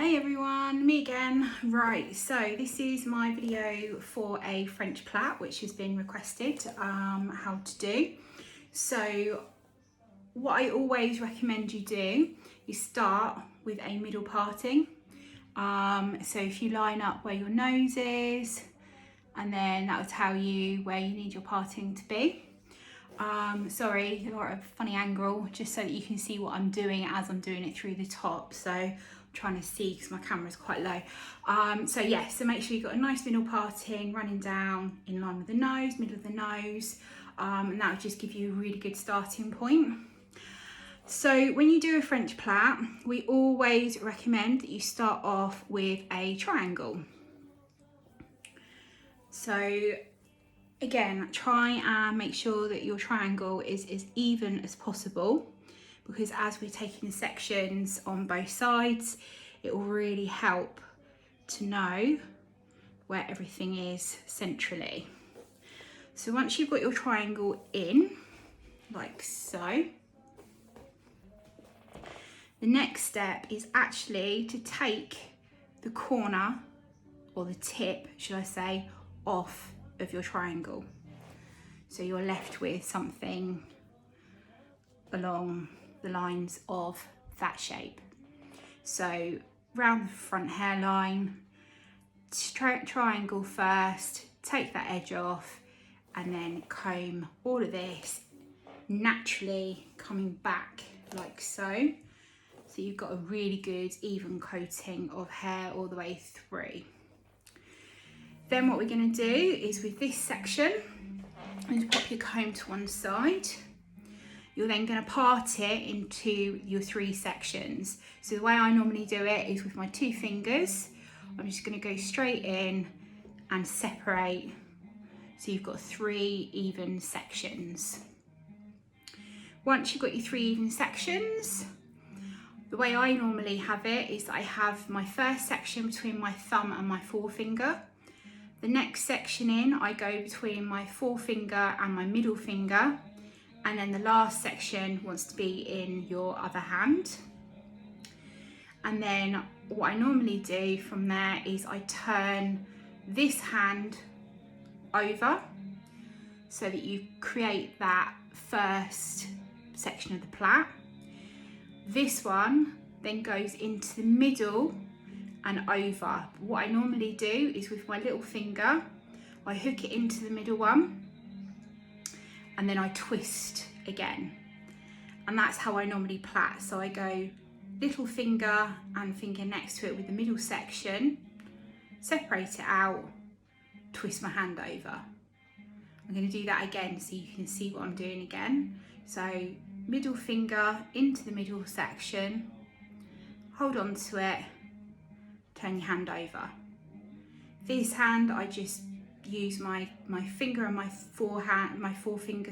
Hey everyone, me again. Right, so this is my video for a French plait which has been requested how to do. So what I always recommend you do is start with a middle parting. So if you line up where your nose is, and then that will tell you where you need your parting to be. Sorry, or a funny angle, just so that you can see what I'm doing as I'm doing it through the top. So I'm trying to see because my camera is quite low. So make sure you've got a nice middle parting running down in line with the nose, middle of the nose, and that will just give you a really good starting point. So when you do a French plait, we always recommend that you start off with a triangle. So again, try and make sure that your triangle is as even as possible, because as we're taking sections on both sides, it will really help to know where everything is centrally. So once you've got your triangle in, like so, the next step is actually to take the corner, or the tip, should I say, off of your triangle. So you're left with something along the lines of that shape. So round the front hairline, triangle first, take that edge off, and then comb all of this naturally coming back like so. So you've got a really good even coating of hair all the way through. Then what we're going to do is, with this section, and pop your comb to one side, you're then going to part it into your three sections. So the way I normally do it is with my two fingers. I'm just going to go straight in and separate, so you've got three even sections. Once you've got your three even sections, the way I normally have it is that I have my first section between my thumb and my forefinger. The next section in, I go between my forefinger and my middle finger, and then the last section wants to be in your other hand. And then what I normally do from there is I turn this hand over so that you create that first section of the plait. This one then goes into the middle and over. What I normally do is, with my little finger, I hook it into the middle one, and then I twist again. And that's how I normally plait. So I go little finger and finger next to it with the middle section, separate it out, twist my hand over. I'm going to do that again so you can see what I'm doing again. So middle finger into the middle section, hold on to it, turn your hand over. This hand, I just use my finger and my forefinger,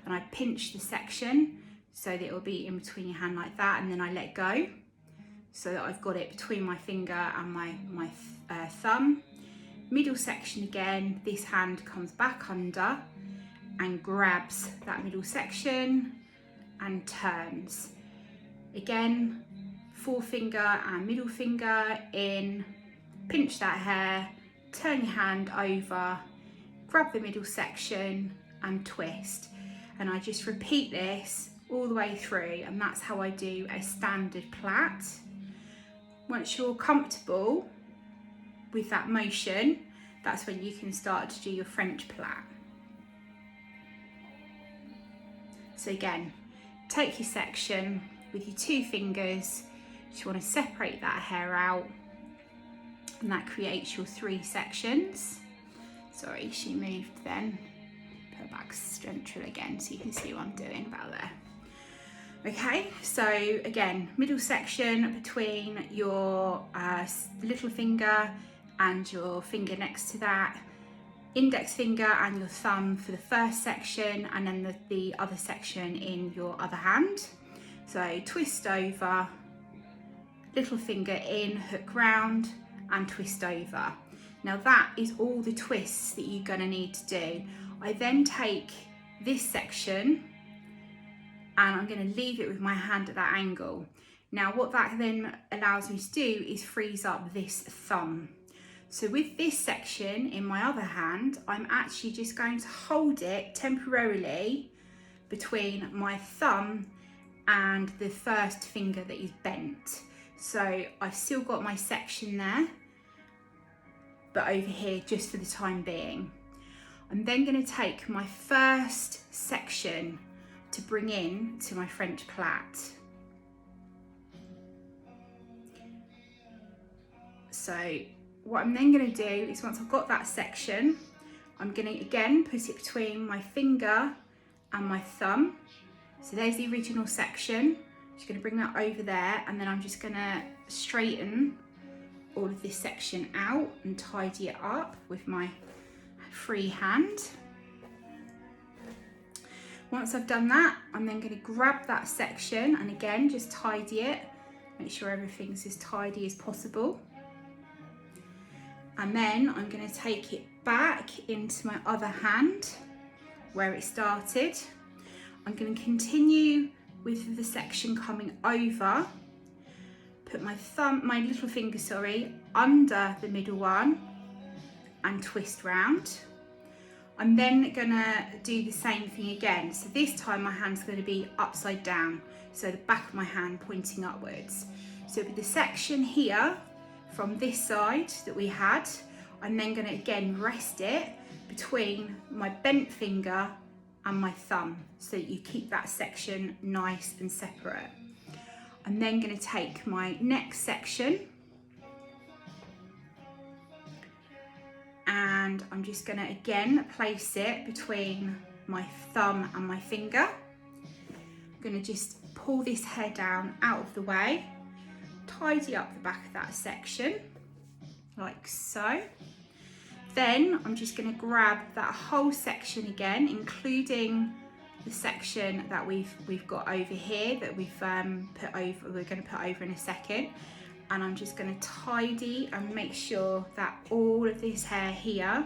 and I pinch the section so that it will be in between your hand like that, and then I let go so that I've got it between my finger and my thumb. Middle section again, this hand comes back under and grabs that middle section and turns. Again, forefinger and middle finger in, pinch that hair, turn your hand over, grab the middle section and twist. And I just repeat this all the way through, and that's how I do a standard plait. Once you're comfortable with that motion, that's when you can start to do your French plait. So again, take your section with your two fingers. You want to separate that hair out, and that creates your three sections. Sorry, she moved then. Put her back central again so you can see what I'm doing about there. Okay, so again, middle section between your little finger and your finger next to that, index finger and your thumb for the first section, and then the other section in your other hand. So twist over, little finger in, hook round, and twist over. Now that is all the twists that you're going to need to do. I then take this section and I'm going to leave it with my hand at that angle. Now what that then allows me to do is freeze up this thumb. So with this section in my other hand, I'm actually just going to hold it temporarily between my thumb and the first finger that is bent. So I've still got my section there, but over here just for the time being. I'm then going to take my first section to bring in to my French plait. So what I'm then going to do is, once I've got that section, I'm going to again put it between my finger and my thumb. So there's the original section. Just going to bring that over there, and then I'm just going to straighten all of this section out and tidy it up with my free hand. Once I've done that, I'm then going to grab that section and again just tidy it, make sure everything's as tidy as possible. And then I'm going to take it back into my other hand where it started. I'm going to continue with the section coming over, put my little finger, under the middle one and twist round. I'm then going to do the same thing again. So this time my hand's going to be upside down, so the back of my hand pointing upwards. So with the section here from this side that we had, I'm then going to again rest it between my bent finger and my thumb so that you keep that section nice and separate. I'm then going to take my next section and I'm just going to again place it between my thumb and my finger. I'm going to just pull this hair down out of the way, tidy up the back of that section like so. Then I'm just going to grab that whole section again, including the section that we've got over here that we're going to put over in a second, and I'm just going to tidy and make sure that all of this hair here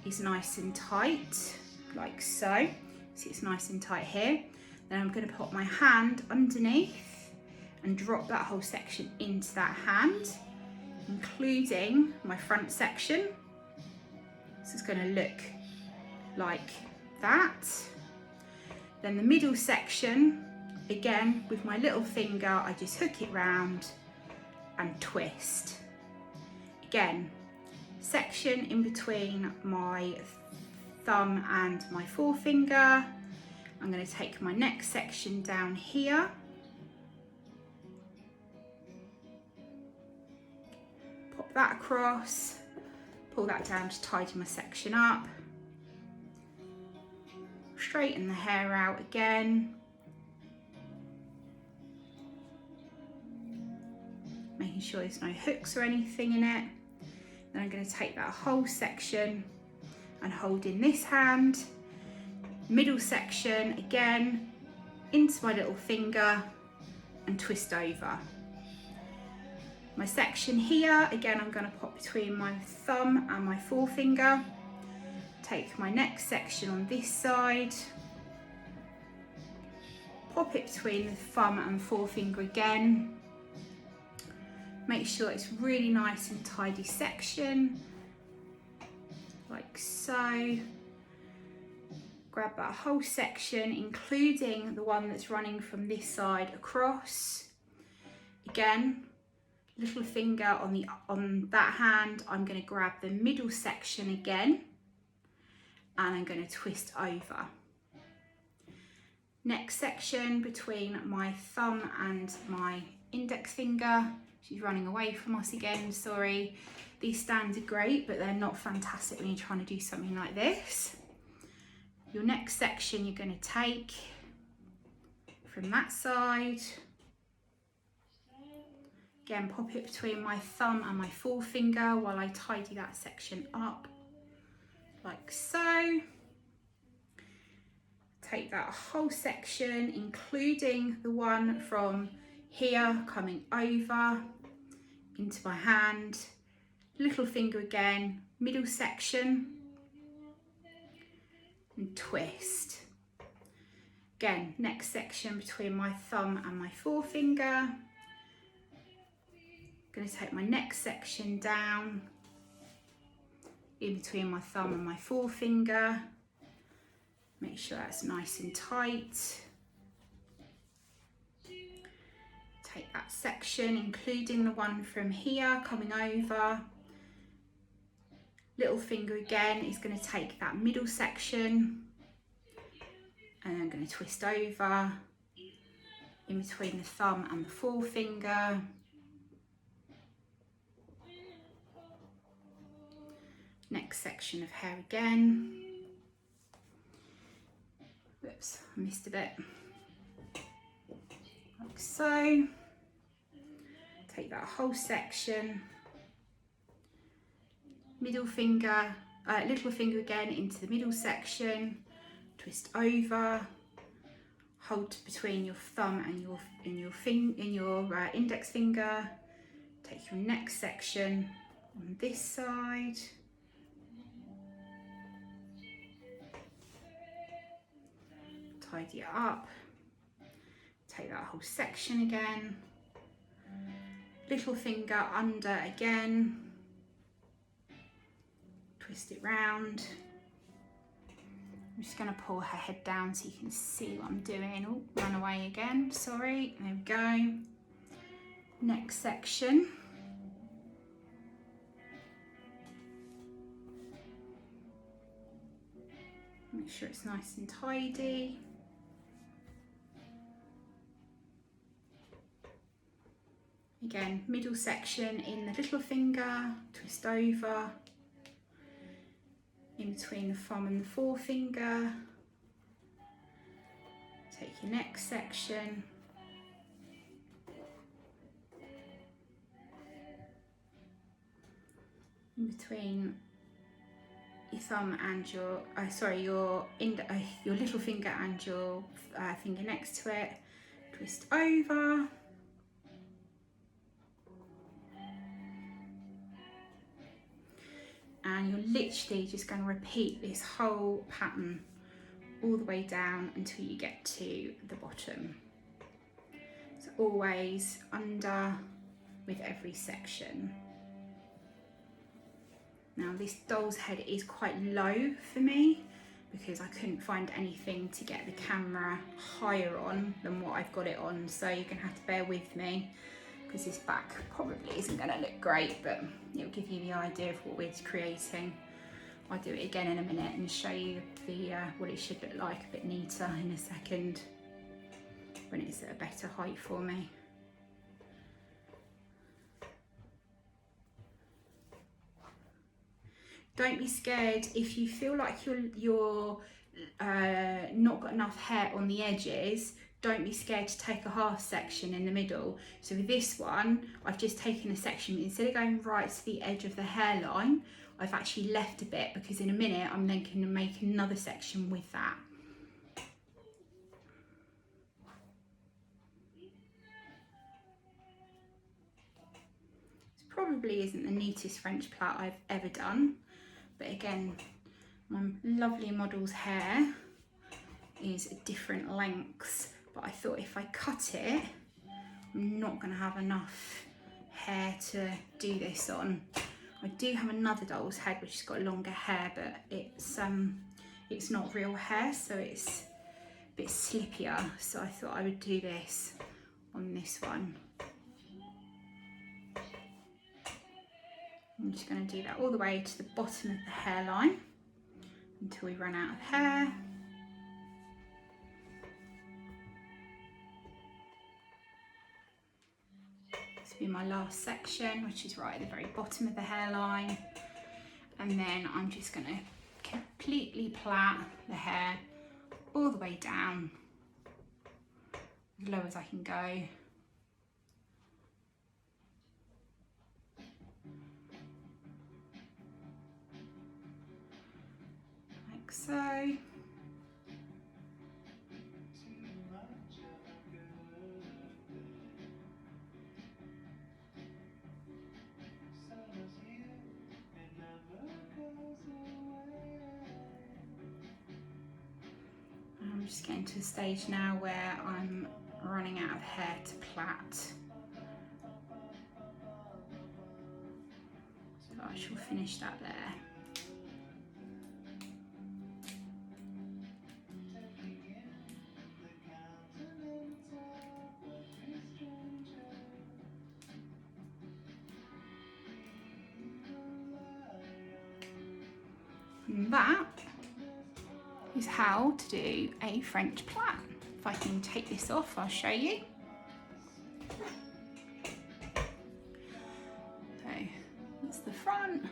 is nice and tight like so. See, it's nice and tight here. Then I'm going to put my hand underneath and drop that whole section into that hand, including my front section. So it's going to look like that. Then the middle section, again with my little finger, I just hook it round and twist. Again, section in between my thumb and my forefinger. I'm going to take my next section down here. Pop that across. Pull that down to tidy my section up. Straighten the hair out again. Making sure there's no hooks or anything in it. Then I'm going to take that whole section and hold in this hand. Middle section again into my little finger and twist over. My section here, again, I'm going to pop between my thumb and my forefinger. Take my next section on this side. Pop it between the thumb and forefinger again. Make sure it's really nice and tidy section, like so. Grab that whole section, including the one that's running from this side across. Again, little finger on that hand, I'm going to grab the middle section again and I'm going to twist over. Next section between my thumb and my index finger. She's running away from us again, sorry. These stands are great, but they're not fantastic when you're trying to do something like this. Your next section you're going to take from that side. Again, pop it between my thumb and my forefinger while I tidy that section up, like so. Take that whole section, including the one from here coming over into my hand. Little finger again, middle section, and twist. Again, next section between my thumb and my forefinger. going to take my next section down in between my thumb and my forefinger. Make sure that's nice and tight. Take that section, including the one from here, coming over. Little finger again is going to take that middle section, and I'm going to twist over in between the thumb and the forefinger. Next section of hair again. Whoops, I missed a bit. Like so. Take that whole section. Middle finger, little finger again into the middle section. Twist over. Hold between your thumb and your index finger. Take your next section on this side. Tidy it up. Take that whole section again. Little finger under again. Twist it round. I'm just going to pull her head down so you can see what I'm doing. Oh, run away again, sorry. There we go. Next section. Make sure it's nice and tidy. Again, middle section in the little finger, twist over. In between the thumb and the forefinger. Take your next section. In between your thumb and your little finger and your finger next to it. Twist over. And you're literally just going to repeat this whole pattern all the way down until you get to the bottom. So always under with every section. Now this doll's head is quite low for me because I couldn't find anything to get the camera higher on than what I've got it on, so you're going to have to bear with me because this back probably isn't going to look great, but it'll give you the idea of what we're creating. I'll do it again in a minute and show you the what it should look like a bit neater in a second when it's at a better height for me. Don't be scared if you feel like you're not got enough hair on the edges. Don't be scared to take a half section in the middle. So with this one, I've just taken a section, instead of going right to the edge of the hairline, I've actually left a bit because in a minute I'm then going to make another section with that. This probably isn't the neatest French plait I've ever done, but again, my lovely model's hair is different lengths. But I thought if I cut it, I'm not going to have enough hair to do this on. I do have another doll's head which has got longer hair, but it's not real hair, so it's a bit slippier. So I thought I would do this on this one. I'm just going to do that all the way to the bottom of the hairline until we run out of hair. Be my last section, which is right at the very bottom of the hairline, and then I'm just going to completely plait the hair all the way down as low as I can go. Like so. I'm just getting to a stage now where I'm running out of hair to plait. So I shall finish that there. And that is how to do a French plait. If I can take this off, I'll show you. So that's the front,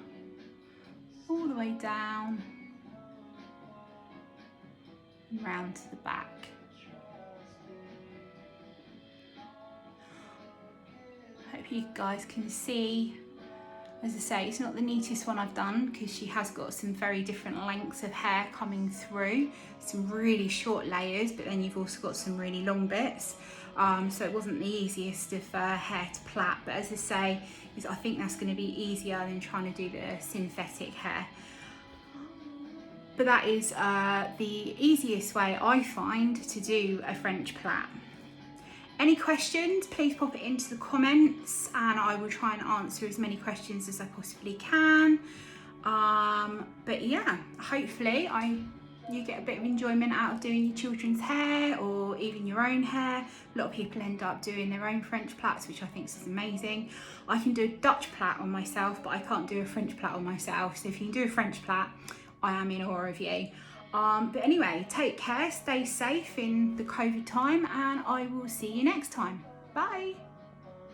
all the way down and round to the back. Hope you guys can see. As I say, it's not the neatest one I've done because she has got some very different lengths of hair coming through, some really short layers, but then you've also got some really long bits. So it wasn't the easiest of hair to plait, but as I say, I think that's going to be easier than trying to do the synthetic hair. But that is the easiest way I find to do a French plait. Any questions, please pop it into the comments and I will try and answer as many questions as I possibly can. But yeah, hopefully you get a bit of enjoyment out of doing your children's hair or even your own hair. A lot of people end up doing their own French plaits, which I think is amazing. I can do a Dutch plait on myself, but I can't do a French plait on myself. So if you can do a French plait, I am in awe of you. But anyway, take care, stay safe in the COVID time, and I will see you next time. Bye.